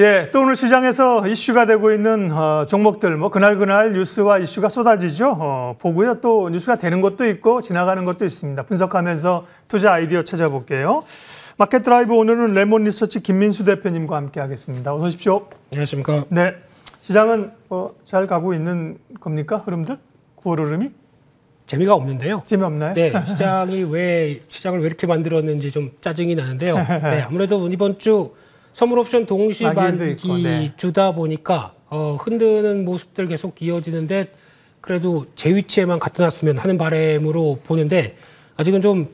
예, 또 오늘 시장에서 이슈가 되고 있는 종목들, 뭐 그날 뉴스와 이슈가 쏟아지죠. 보고요. 또 뉴스가 되는 것도 있고 지나가는 것도 있습니다. 분석하면서 투자 아이디어 찾아볼게요. 마켓 드라이브 오늘은 레몬 리서치 김민수 대표님과 함께 하겠습니다. 어서 오십시오. 안녕하십니까. 네, 시장은 잘 가고 있는 겁니까? 흐름들? 9월 흐름이? 재미가 없는데요. 재미없나요? 네, 시장을 왜 이렇게 만들었는지 좀 짜증이 나는데요. 네, 아무래도 이번 주 선물옵션 동시반기 네. 주다 보니까 흔드는 모습들 계속 이어지는데 그래도 제 위치에만 갖다 놨으면 하는 바람으로 보는데 아직은 좀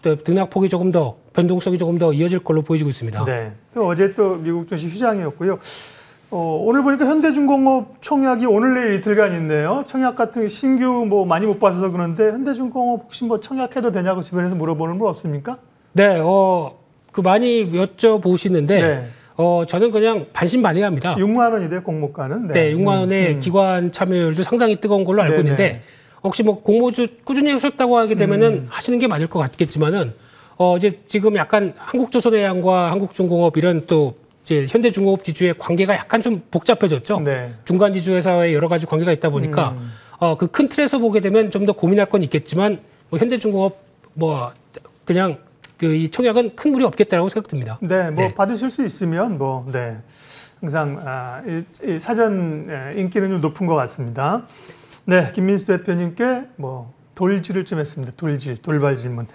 등락폭이 조금 더 변동성이 조금 더 이어질 걸로 보여지고 있습니다. 네. 또 어제 또 미국 증시 휴장이었고요. 오늘 보니까 현대중공업 청약이 오늘 내일 이틀간 있네요. 청약 같은 신규 뭐 많이 못 봐서 그런데 현대중공업 혹시 뭐 청약해도 되냐고 주변에서 물어보는 분 없습니까? 네, 많이 여쭤보시는데 네. 저는 그냥 반신반의합니다. 6만 원이래요, 공모가는. 네, 6만 원의 기관 참여율도 상당히 뜨거운 걸로 알고 있는데 혹시 뭐 공모주 꾸준히 하셨다고 하게 되면은 하시는 게 맞을 것 같겠지만은 이제 지금 약간 한국조선해양과 한국중공업 이런 또 이제 현대중공업 지주의 관계가 약간 좀 복잡해졌죠. 네. 중간 지주 회사의 여러 가지 관계가 있다 보니까 그 큰 틀에서 보게 되면 좀 더 고민할 건 있겠지만 뭐 현대중공업 뭐 그냥 이 청약은 큰 무리 없겠다라고 생각됩니다. 네, 뭐 받으실 수 있으면 항상 이 사전 인기는 좀 높은 것 같습니다. 네, 김민수 대표님께 돌질을 좀 했습니다. 돌발 질문.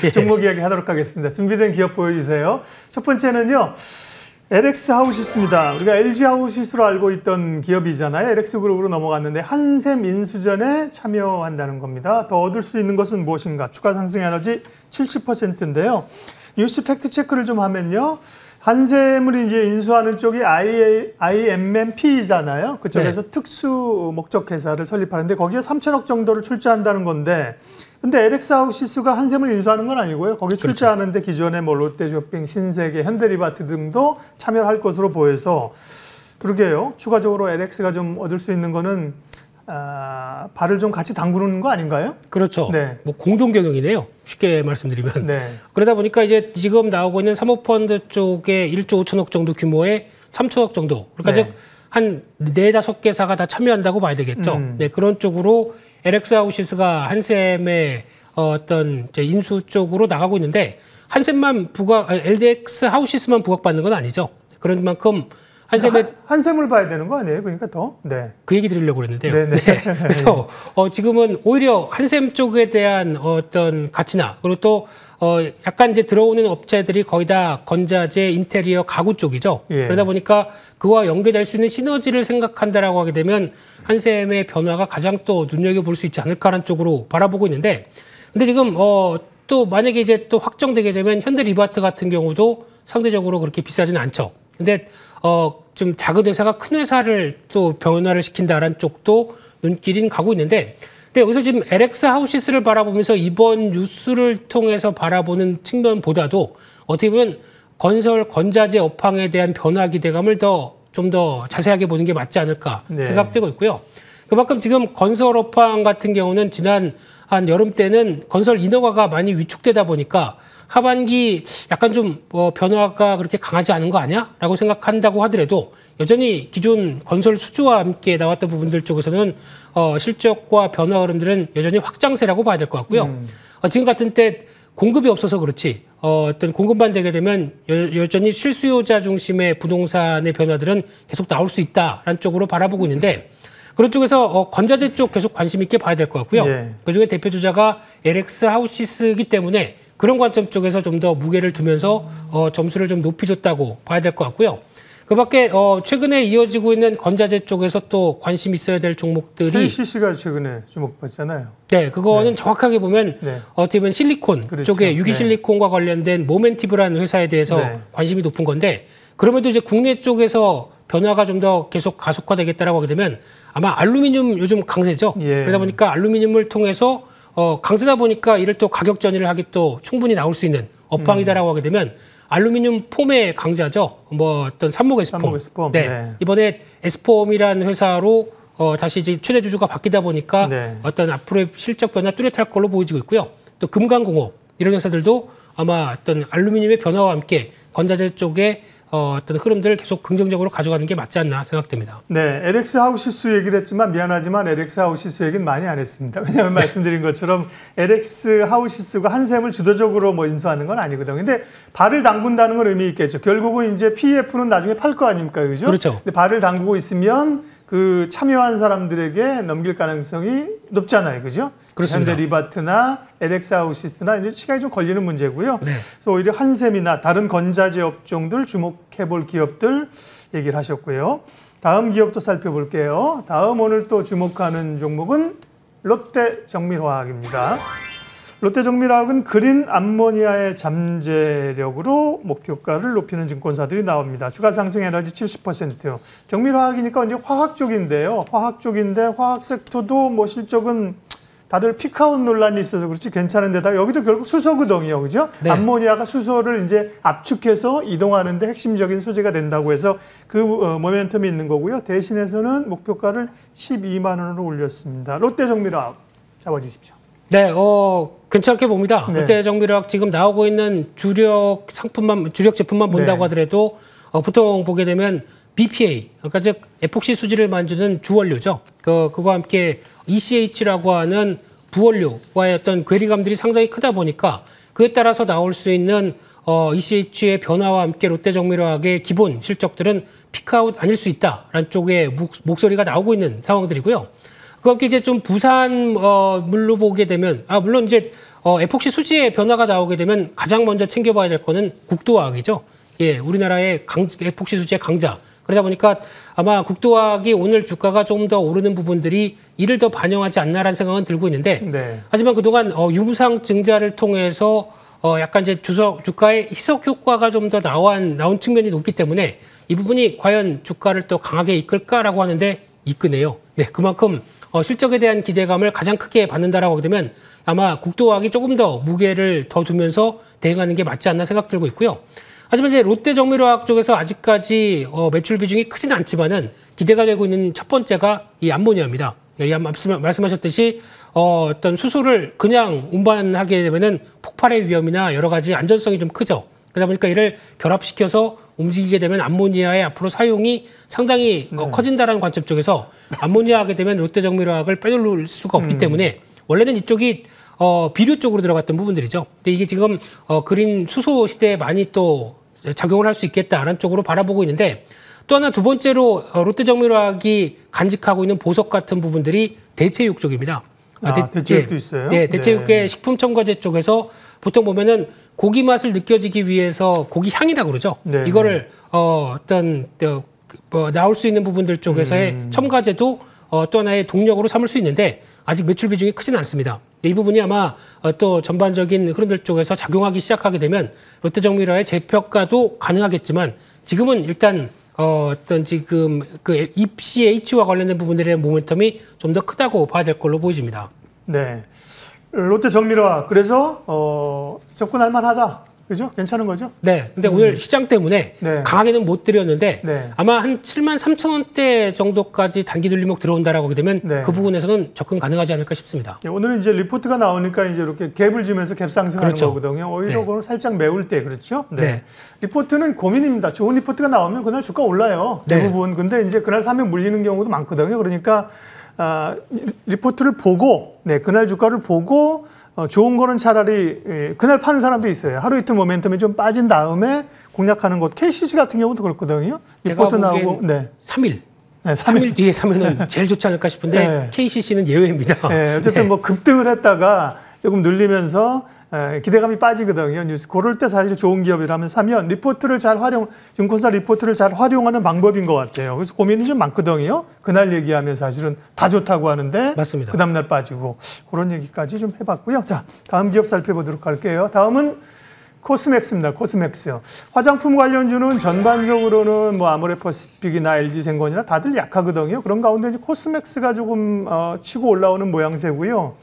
예. 종목 이야기 하도록 하겠습니다. 준비된 기업 보여주세요. 첫 번째는요. LX 하우시스입니다. 우리가 LG 하우시스로 알고 있던 기업이잖아요. LX 그룹으로 넘어갔는데 한샘 인수전에 참여한다는 겁니다. 더 얻을 수 있는 것은 무엇인가? 추가 상승 에너지 70%인데요. 뉴스 팩트 체크를 좀 하면요. 한샘을 이제 인수하는 쪽이 IMMP잖아요. 그쪽에서 특수 목적 회사를 설립하는데 거기에 3천억 정도를 출자한다는 건데 근데 LX 하우시스가 한샘을 인수하는 건 아니고요. 거기 출자하는데 기존에 뭐 롯데쇼핑, 신세계, 현대리바트 등도 참여할 것으로 보여서 그러게요. 추가적으로 LX가 좀 얻을 수 있는 거는 발을 좀 같이 담그는 거 아닌가요? 그렇죠. 네. 뭐 공동 경영이네요. 쉽게 말씀드리면. 네. 그러다 보니까 이제 지금 나오고 있는 사모펀드 쪽에 1조 5천억 정도 규모의 3천억 정도. 그러니까 즉 한 4-5개사가 다 참여한다고 봐야 되겠죠. 네, 그런 쪽으로 LX 하우시스가 한샘의 어떤 이제 인수 쪽으로 나가고 있는데 한샘만 LX 하우시스만 부각받는 건 아니죠. 그런 만큼 한샘을 봐야 되는 거 아니에요? 그러니까 더. 네. 그 얘기 드리려고 그랬는데요. 네네. 네. 그래서 지금은 오히려 한샘 쪽에 대한 어떤 가치나 그리고 또 약간 이제 들어오는 업체들이 거의 다 건자재, 인테리어, 가구 쪽이죠. 예. 그러다 보니까 그와 연계될 수 있는 시너지를 생각한다라고 하게 되면 한샘의 변화가 가장 또 눈여겨볼 수 있지 않을까라는 쪽으로 바라보고 있는데 근데 지금 또 만약에 이제 또 확정되게 되면 현대리바트 같은 경우도 상대적으로 그렇게 비싸지는 않죠. 근데 좀 작은 회사가 큰 회사를 또 변화를 시킨다라는 쪽도 눈길이 가고 있는데 근데 여기서 지금 LX 하우시스를 바라보면서 이번 뉴스를 통해서 바라보는 측면보다도 어떻게 보면 건자재 업황에 대한 변화 기대감을 좀 더 자세하게 보는 게 맞지 않을까 생각되고 있고요. 그만큼 지금 건설 업황 같은 경우는 지난 한 여름 때는 건설 인허가가 많이 위축되다 보니까 하반기 약간 좀 변화가 그렇게 강하지 않은 거 아니야? 라고 생각한다고 하더라도 여전히 기존 건설 수주와 함께 나왔던 부분들 쪽에서는 실적과 변화 흐름들은 여전히 확장세라고 봐야 될 것 같고요. 지금 같은 때 공급이 없어서 그렇지 어떤 공급만 되게 되면 여전히 실수요자 중심의 부동산의 변화들은 계속 나올 수 있다라는 쪽으로 바라보고 있는데 그런 쪽에서 건자재 쪽 계속 관심 있게 봐야 될 것 같고요. 그중에 대표 주자가 LX 하우시스이기 때문에 그런 관점 쪽에서 좀 더 무게를 두면서 점수를 좀 높이 줬다고 봐야 될 것 같고요. 그 밖에 최근에 이어지고 있는 건자재 쪽에서 또 관심 있어야 될 종목들이 KCC가 최근에 주목받잖아요. 네, 그거는 정확하게 보면 어떻게 보면 실리콘 쪽에 유기실리콘과 관련된 모멘티브라는 회사에 대해서 관심이 높은 건데 그럼에도 이제 국내 쪽에서 변화가 좀 더 계속 가속화되겠다라고 하게 되면 아마 알루미늄 요즘 강세죠. 그러다 보니까 알루미늄을 통해서 강세다 보니까 이를 또 가격 전이를 하기 또 충분히 나올 수 있는 업황이다라고 하게 되면 알루미늄 폼의 강자죠. 어떤 삼목 에스폼. 네. 이번에 에스폼이라는 회사로 다시 이제 최대 주주가 바뀌다 보니까 어떤 앞으로의 실적 변화 뚜렷할 걸로 보여지고 있고요. 또 금강공업 이런 회사들도 아마 어떤 알루미늄의 변화와 함께 건자재 쪽에 어떤 흐름들을 계속 긍정적으로 가져가는 게 맞지 않나 생각됩니다. 네, LX 하우시스 얘기를 했지만 미안하지만 LX 하우시스 얘기는 많이 안 했습니다. 왜냐하면 말씀드린 것처럼 LX 하우시스가 한샘을 주도적으로 뭐 인수하는 건 아니거든요. 근데 발을 담근다는 건 의미 있겠죠. 결국은 이제 PEF는 나중에 팔 거 아닙니까, 그죠? 그렇죠. 근데 발을 담그고 있으면 그 참여한 사람들에게 넘길 가능성이 높잖아요, 그죠? 그렇습니다. 현대 리바트나 LX 하우시스나 이제 시간이 좀 걸리는 문제고요. 네. 그래서 오히려 한샘이나 다른 건자재 업종들 주목해볼 기업들 얘기를 하셨고요. 다음 기업도 살펴볼게요. 다음 오늘 또 주목하는 종목은 롯데정밀화학입니다. 롯데정밀화학은 그린 암모니아의 잠재력으로 목표가를 높이는 증권사들이 나옵니다. 주가 상승 에너지 70%. 정밀화학이니까 이제 화학 쪽인데요. 화학 쪽인데 화학 섹터도 뭐 실적은 다들 피크아웃 논란이 있어서 그렇지 괜찮은데다 여기도 결국 수소거든요, 그죠? 네. 암모니아가 수소를 이제 압축해서 이동하는데 핵심적인 소재가 된다고 해서 그 모멘텀이 있는 거고요. 대신해서는 목표가를 12만 원으로 올렸습니다. 롯데정밀화학 잡아주십시오. 네, 괜찮게 봅니다. 네. 롯데정밀화학 지금 나오고 있는 주력 제품만 본다고 네. 하더라도 보통 보게 되면 BPA, 그러니까 즉 에폭시 수지를 만드는 주원료죠. 그거와 함께 ECH라고 하는 부원료와의 어떤 괴리감들이 상당히 크다 보니까 그에 따라서 나올 수 있는 ECH의 변화와 함께 롯데정밀화학의 기본 실적들은 피크아웃 아닐 수 있다라는 쪽의 목소리가 나오고 있는 상황들이고요. 그와 함께 이제 좀 부산 물로 보게 되면 물론 이제 에폭시 수지의 변화가 나오게 되면 가장 먼저 챙겨봐야 될 거는 국도화학이죠. 예, 우리나라의 에폭시 수지의 강자. 그러다 보니까 아마 국도화학이 오늘 주가가 조금 더 오르는 부분들이 이를 더 반영하지 않나라는 생각은 들고 있는데 네. 하지만 그동안 유무상 증자를 통해서 약간 이제 주가의 희석 효과가 좀 더 나온 측면이 높기 때문에 이 부분이 과연 주가를 또 강하게 이끌까라고 하는데 이끄네요. 네, 그만큼 실적에 대한 기대감을 가장 크게 받는다라고 하게 되면 아마 국도화학이 조금 더 무게를 더 두면서 대응하는 게 맞지 않나 생각 들고 있고요. 하지만 이제 롯데정밀화학 쪽에서 아직까지 매출 비중이 크지는 않지만은 기대가 되고 있는 첫 번째가 이 암모니아입니다. 말씀하셨듯이 어떤 수소를 그냥 운반하게 되면은 폭발의 위험이나 여러 가지 안전성이 좀 크죠. 그러다 보니까 이를 결합시켜서 움직이게 되면 암모니아의 앞으로 사용이 상당히 커진다라는 관점 쪽에서 암모니아 하게 되면 롯데정밀화학을 빼놓을 수가 없기 때문에 원래는 이쪽이 비료 쪽으로 들어갔던 부분들이죠. 근데 이게 지금 그린 수소 시대에 많이 또 작용을 할 수 있겠다라는 쪽으로 바라보고 있는데 또 하나 두 번째로 롯데정밀화학이 간직하고 있는 보석 같은 부분들이 대체육 쪽입니다. 대체육도 있어요? 네, 대체육계 식품 첨가제 쪽에서 보통 보면은 고기 맛을 느껴지기 위해서 고기 향이라고 그러죠. 네. 이거를 나올 수 있는 부분들 쪽에서의 첨가제도 또 하나의 동력으로 삼을 수 있는데 아직 매출 비중이 크지는 않습니다. 이 부분이 아마 또 전반적인 흐름들 쪽에서 작용하기 시작하게 되면 롯데정밀화의 재평가도 가능하겠지만 지금은 일단 지금 그 ECH와 관련된 부분들의 모멘텀이 좀 더 크다고 봐야 될 걸로 보여집니다. 네. 롯데정밀화학 그래서 접근할 만하다. 그죠? 괜찮은 거죠? 네. 근데 오늘 시장 때문에 네. 강하게는 못 드렸는데 네. 아마 한 7만 3천 원대 정도까지 단기 들림목 들어온다라고 하게 되면 네. 그 부분에서는 접근 가능하지 않을까 싶습니다. 예, 오늘은 이제 리포트가 나오니까 이제 이렇게 갭을 주면서 갭 상승하는 그렇죠. 거거든요. 오히려 네. 그걸 살짝 메울 때 그렇죠? 네. 리포트는 고민입니다. 좋은 리포트가 나오면 그날 주가 올라요. 네. 대부분. 근데 이제 그날 사면 물리는 경우도 많거든요. 그러니까 리포트를 보고 그날 주가를 보고 좋은 거는 차라리 그날 파는 사람도 있어요. 하루 이틀 모멘텀이 좀 빠진 다음에 공략하는 것. KCC 같은 경우도 그렇거든요. 리포트 나오고 3일. 네, 3일 뒤에 사면은 제일 좋지 않을까 싶은데 네. KCC는 예외입니다. 네, 어쨌든 뭐 급등을 했다가 조금 눌리면서 기대감이 빠지거든요. 뉴스. 그럴 때 사실 좋은 기업이라면 사면 리포트를 증권사 리포트를 잘 활용하는 방법인 것 같아요. 그래서 고민이 좀 많거든요. 그날 얘기하면 사실은 다 좋다고 하는데 맞습니다. 그 다음날 빠지고 그런 얘기까지 좀 해봤고요. 자, 다음 기업 살펴보도록 할게요. 다음은 코스맥스입니다. 코스맥스. 화장품 관련주는 전반적으로는 뭐 아모레퍼시픽이나 LG생건이나 다들 약하거든요. 그런 가운데 이제 코스맥스가 조금 치고 올라오는 모양새고요.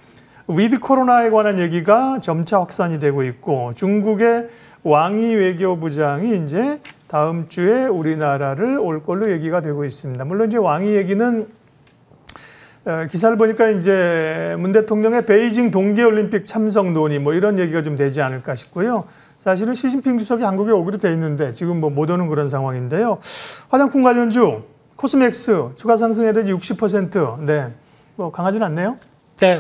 위드 코로나에 관한 얘기가 점차 확산이 되고 있고 중국의 왕이 외교부장이 이제 다음 주에 우리나라를 올 걸로 얘기가 되고 있습니다. 물론 이제 왕이 얘기는 기사를 보니까 이제 문 대통령의 베이징 동계올림픽 참석 논의 뭐 이런 얘기가 좀 되지 않을까 싶고요. 사실은 시진핑 주석이 한국에 오기로 돼 있는데 지금 뭐 못 오는 그런 상황인데요. 화장품 관련주 코스맥스 주가 상승률이 60%. 네, 뭐 강하진 않네요. 네,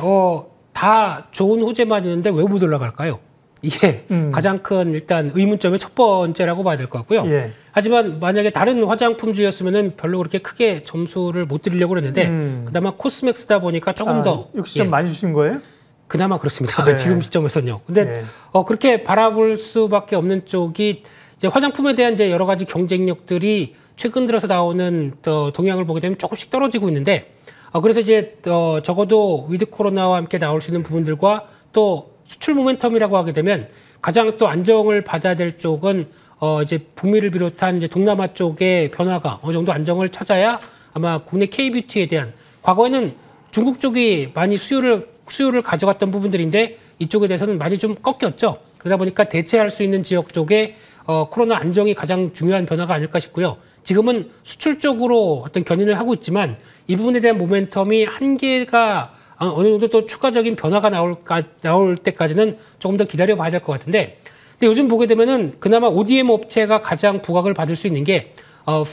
다 좋은 호재만 있는데 왜 못 올라갈까요? 이게 가장 큰 일단 의문점의 첫 번째라고 봐야 될 것 같고요. 예. 하지만 만약에 다른 화장품주였으면은 별로 그렇게 크게 점수를 못 드리려고 그랬는데 그나마 코스맥스다 보니까 조금 더 60점 많이 주신 거예요? 그나마 그렇습니다. 네. 지금 시점에서는요. 근데 네. 그렇게 바라볼 수밖에 없는 쪽이 이제 화장품에 대한 이제 여러 가지 경쟁력들이 최근 들어서 나오는 동향을 보게 되면 조금씩 떨어지고 있는데 그래서 이제 적어도 위드 코로나와 함께 나올 수 있는 부분들과 또 수출 모멘텀이라고 하게 되면 가장 또 안정을 받아야 될 쪽은 이제 북미를 비롯한 이제 동남아 쪽의 변화가 어느 정도 안정을 찾아야 아마 국내 K뷰티에 대한 과거에는 중국 쪽이 많이 수요를 가져갔던 부분들인데 이쪽에 대해서는 많이 좀 꺾였죠. 그러다 보니까 대체할 수 있는 지역 쪽에 코로나 안정이 가장 중요한 변화가 아닐까 싶고요. 지금은 수출 쪽으로 어떤 견인을 하고 있지만 이 부분에 대한 모멘텀이 한계가 어느 정도 또 추가적인 변화가 나올 때까지는 조금 더 기다려봐야 될 것 같은데, 근데 요즘 보게 되면은 그나마 ODM 업체가 가장 부각을 받을 수 있는 게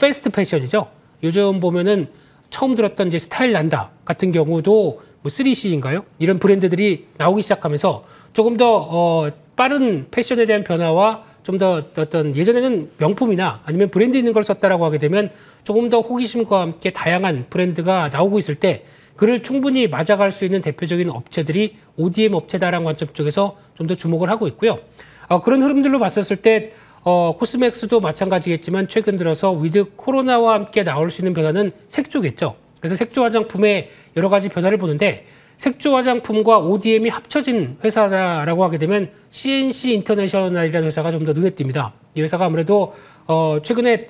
패스트 패션이죠. 요즘 보면은 처음 들었던 이제 스타일 난다 같은 경우도 뭐 3C인가요? 이런 브랜드들이 나오기 시작하면서 조금 더 빠른 패션에 대한 변화와 좀 더 어떤 예전에는 명품이나 아니면 브랜드 있는 걸 썼다라고 하게 되면 조금 더 호기심과 함께 다양한 브랜드가 나오고 있을 때 그를 충분히 맞아갈 수 있는 대표적인 업체들이 ODM 업체다라는 관점 쪽에서 좀 더 주목을 하고 있고요. 그런 흐름들로 봤었을 때 코스맥스도 마찬가지겠지만 최근 들어서 위드 코로나와 함께 나올 수 있는 변화는 색조겠죠. 그래서 색조 화장품의 여러 가지 변화를 보는데 색조 화장품과 ODM이 합쳐진 회사다라고 하게 되면 CNC 인터내셔널이라는 회사가 좀 더 눈에 띕니다. 이 회사가 아무래도 최근에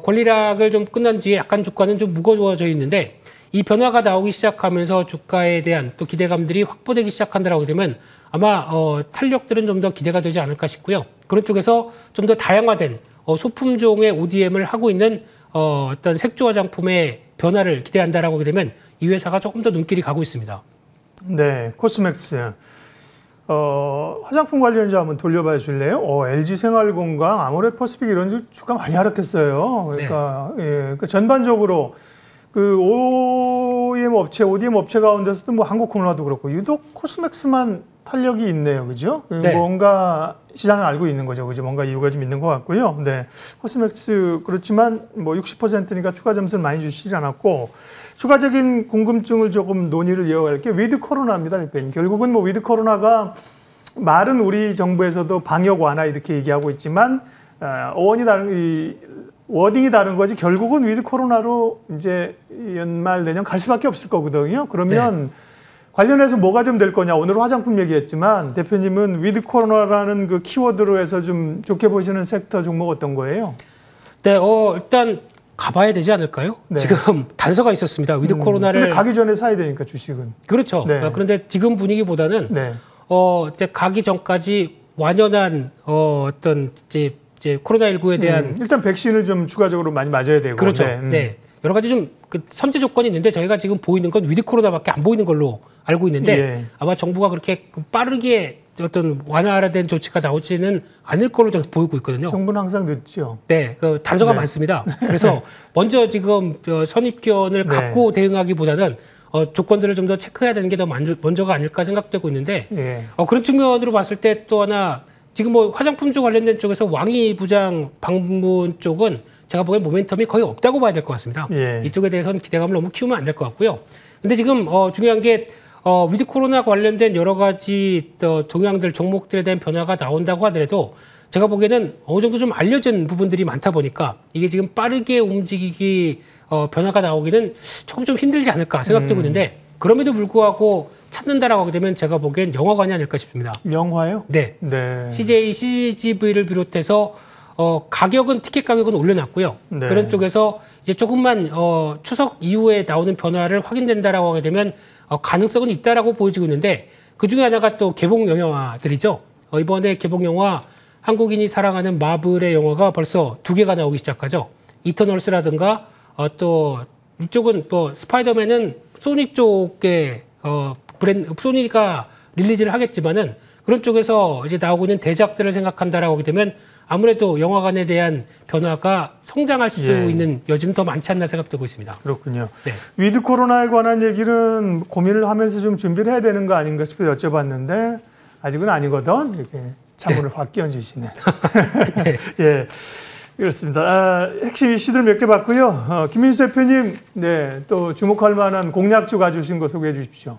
권리락을 좀 끝난 뒤에 약간 주가는 좀 무거워져 있는데 이 변화가 나오기 시작하면서 주가에 대한 또 기대감들이 확보되기 시작한다라고 되면 아마 탄력들은 좀 더 기대가 되지 않을까 싶고요. 그런 쪽에서 좀 더 다양화된 소품종의 ODM을 하고 있는 어떤 색조 화장품의 변화를 기대한다라고 하게 되면 이 회사가 조금 더 눈길이 가고 있습니다. 네, 코스맥스. 화장품 관련주 한번 돌려봐 주실래요? LG생활건강, 아모레퍼시픽 이런 주가 많이 하락했어요. 그러니까 예, 그 전반적으로 그 OEM 업체 가운데서도 뭐 한국코로나도 그렇고 유독 코스맥스만 탄력이 있네요, 그죠? 네. 뭔가 시장을 알고 있는 거죠, 그죠? 뭔가 이유가 좀 있는 것 같고요. 네, 코스맥스 그렇지만 뭐 60%니까 추가 점수를 많이 주시지 않았고 추가적인 궁금증을 조금 논의를 이어갈 게 위드 코로나입니다, 대표님. 결국은 뭐 위드 코로나가 말은 우리 정부에서도 방역 완화 이렇게 얘기하고 있지만 워딩이 다른 거지 결국은 위드 코로나로 이제 연말 내년 갈 수밖에 없을 거거든요. 그러면 네. 관련해서 뭐가 좀 될 거냐. 오늘 화장품 얘기했지만 대표님은 위드 코로나라는 그 키워드로 해서 좀 좋게 보시는 섹터 종목 어떤 거예요? 네, 일단 가봐야 되지 않을까요? 네. 지금 단서가 있었습니다. 위드 코로나를. 근데 가기 전에 사야 되니까 주식은. 그렇죠. 네. 그런데 지금 분위기보다는 네. 이제 가기 전까지 완연한 어떤 이제 코로나19에 대한 일단 백신을 좀 추가적으로 많이 맞아야 되고. 그렇죠. 네. 여러 가지 좀 그 선제 조건이 있는데 저희가 지금 보이는 건 위드 코로나밖에 안 보이는 걸로 알고 있는데 예. 아마 정부가 그렇게 빠르게 어떤 완화된 조치가 나오지는 않을 걸로 저는 보이고 있거든요. 정부는 항상 늦죠. 네, 그 단서가 많습니다. 그래서 먼저 지금 선입견을 갖고 대응하기보다는 조건들을 좀 더 체크해야 되는 게 더 먼저가 아닐까 생각되고 있는데 그런 측면으로 봤을 때 또 하나 지금 뭐 화장품주 관련된 쪽에서 왕이 부장 방문 쪽은 제가 보기엔 모멘텀이 거의 없다고 봐야 될 것 같습니다. 이쪽에 대해서는 기대감을 너무 키우면 안 될 것 같고요. 근데 지금 중요한 게 위드 코로나 관련된 여러 가지 동향들, 종목들에 대한 변화가 나온다고 하더라도 제가 보기에는 어느 정도 좀 알려진 부분들이 많다 보니까 이게 지금 빠르게 움직이기 변화가 나오기는 조금 좀 힘들지 않을까 생각되고 있는데 그럼에도 불구하고 찾는다라고 하게 되면 제가 보기엔 영화관이 아닐까 싶습니다. 영화요? 네. CJ, CGV를 비롯해서 가격은 티켓 가격은 올려놨고요. 네. 그런 쪽에서 이제 조금만 추석 이후에 나오는 변화를 확인된다라고 하게 되면 가능성은 있다라고 보여지고 있는데 그 중에 하나가 또 개봉 영화들이죠. 이번에 개봉 영화 한국인이 사랑하는 마블의 영화가 벌써 2개가 나오기 시작하죠. 이터널스라든가 또 이쪽은 또 스파이더맨은 소니 쪽에 소니가 릴리즈를 하겠지만은 그런 쪽에서 이제 나오고 있는 대작들을 생각한다라고 하게 되면 아무래도 영화관에 대한 변화가 성장할 수 예. 있는 여지는 더 많지 않나 생각되고 있습니다. 그렇군요. 네. 위드 코로나에 관한 얘기는 고민을 하면서 좀 준비를 해야 되는 거 아닌가 싶어서 여쭤봤는데 아직은 아니거든. 이렇게 참고를 확 끼얹으시네. 네. 예. 그렇습니다. 핵심 이슈들 몇 개 봤고요. 김민수 대표님, 네, 또 주목할 만한 공약주 가져오신 거 소개해 주십시오.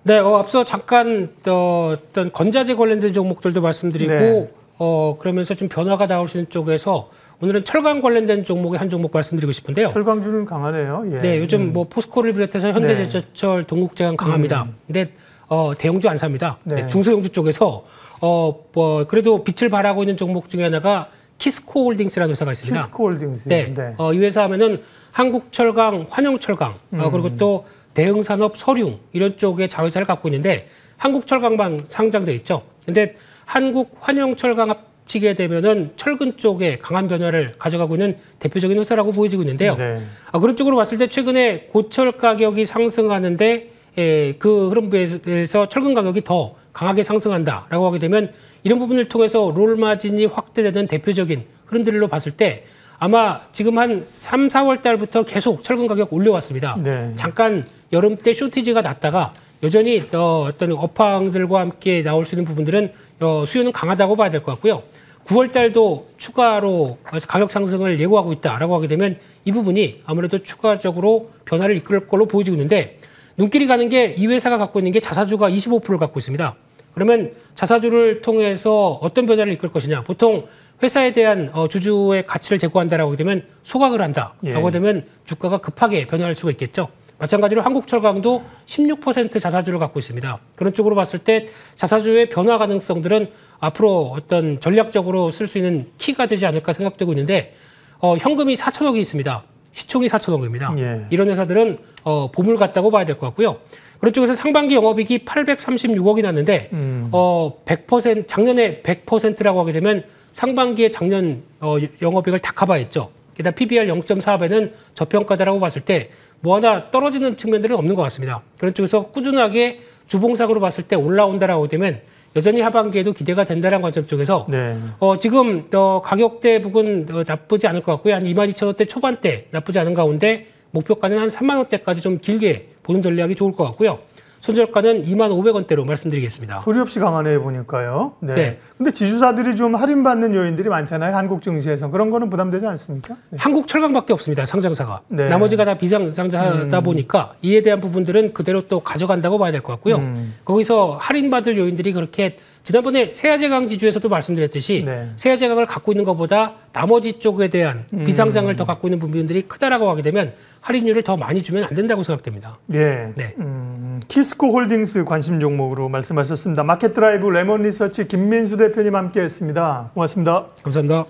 네, 앞서 잠깐 어떤 건자재 관련된 종목들도 말씀드리고 네. 그러면서 좀 변화가 나올 수 있는 쪽에서 오늘은 철강 관련된 종목의 한 종목 말씀드리고 싶은데요. 철강주는 강하네요. 예. 네, 요즘 뭐 포스코를 비롯해서 현대제철, 동국제강 강합니다. 근데 대형주 안 삽니다. 네. 네, 중소형주 쪽에서 뭐 그래도 빛을 발하고 있는 종목 중에 하나가 키스코홀딩스라는 회사가 있습니다. 키스코홀딩스. 네, 이 회사 하면은 한국철강, 환영철강, 그리고 또 대응산업, 서융 이런 쪽의 자회사를 갖고 있는데 한국철강만 상장돼 있죠. 근데 한국 환영철강 합치게 되면은 철근 쪽에 강한 변화를 가져가고 있는 대표적인 회사라고 보여지고 있는데요. 네. 그런 쪽으로 봤을 때 최근에 고철 가격이 상승하는데 그 흐름에서 철근 가격이 더 강하게 상승한다라고 하게 되면 이런 부분을 통해서 롤 마진이 확대되는 대표적인 흐름들로 봤을 때 아마 지금 한 3, 4월 달부터 계속 철근 가격 올려왔습니다. 네. 잠깐 여름 때 쇼티지가 났다가 여전히 어떤 업황들과 함께 나올 수 있는 부분들은 수요는 강하다고 봐야 될 것 같고요. 9월 달도 추가로 가격 상승을 예고하고 있다라고 하게 되면 이 부분이 아무래도 추가적으로 변화를 이끌 걸로 보여지고 있는데 눈길이 가는 게 이 회사가 갖고 있는 게 자사주가 25%를 갖고 있습니다. 그러면 자사주를 통해서 어떤 변화를 이끌 것이냐. 보통 회사에 대한 주주의 가치를 제고한다라고 하게 되면 소각을 한다라고 예. 되면 주가가 급하게 변화할 수가 있겠죠. 마찬가지로 한국철강도 16% 자사주를 갖고 있습니다. 그런 쪽으로 봤을 때 자사주의 변화 가능성들은 앞으로 어떤 전략적으로 쓸 수 있는 키가 되지 않을까 생각되고 있는데 현금이 4천억이 있습니다. 시총이 4천억입니다. 예. 이런 회사들은 보물 같다고 봐야 될 것 같고요. 그런 쪽에서 상반기 영업이익이 836억이 났는데 100% 작년에 100%라고 하게 되면 상반기에 작년 영업이익을 다 커버했죠. 게다가 PBR 0.4배는 저평가다라고 봤을 때 뭐 하나 떨어지는 측면들은 없는 것 같습니다. 그런 쪽에서 꾸준하게 주봉상으로 봤을 때 올라온다라고 되면 여전히 하반기에도 기대가 된다는 관점 쪽에서 네. 지금 가격대 부분 나쁘지 않을 것 같고요. 한 22,000원대 초반대 나쁘지 않은 가운데 목표가는 한 3만 원대까지 좀 길게 보는 전략이 좋을 것 같고요. 손절가는 25,000원대로 말씀드리겠습니다. 소리 없이 강하네 보니까요. 네. 네. 근데 지주사들이 좀 할인받는 요인들이 많잖아요. 한국 증시에서. 그런 거는 부담되지 않습니까? 네. 한국철강밖에 없습니다. 상장사가. 네. 나머지가 다 비상장사다 보니까 이에 대한 부분들은 그대로 또 가져간다고 봐야 될 것 같고요. 거기서 할인받을 요인들이 그렇게 지난번에 세아제강 지주에서도 말씀드렸듯이 네. 세아제강을 갖고 있는 것보다 나머지 쪽에 대한 비상장을 더 갖고 있는 부분들이 크다라고 하게 되면 할인율을 더 많이 주면 안 된다고 생각됩니다. 예. 네. 키스코 홀딩스 관심 종목으로 말씀하셨습니다. 마켓드라이브 레몬 리서치 김민수 대표님 함께했습니다. 고맙습니다. 감사합니다.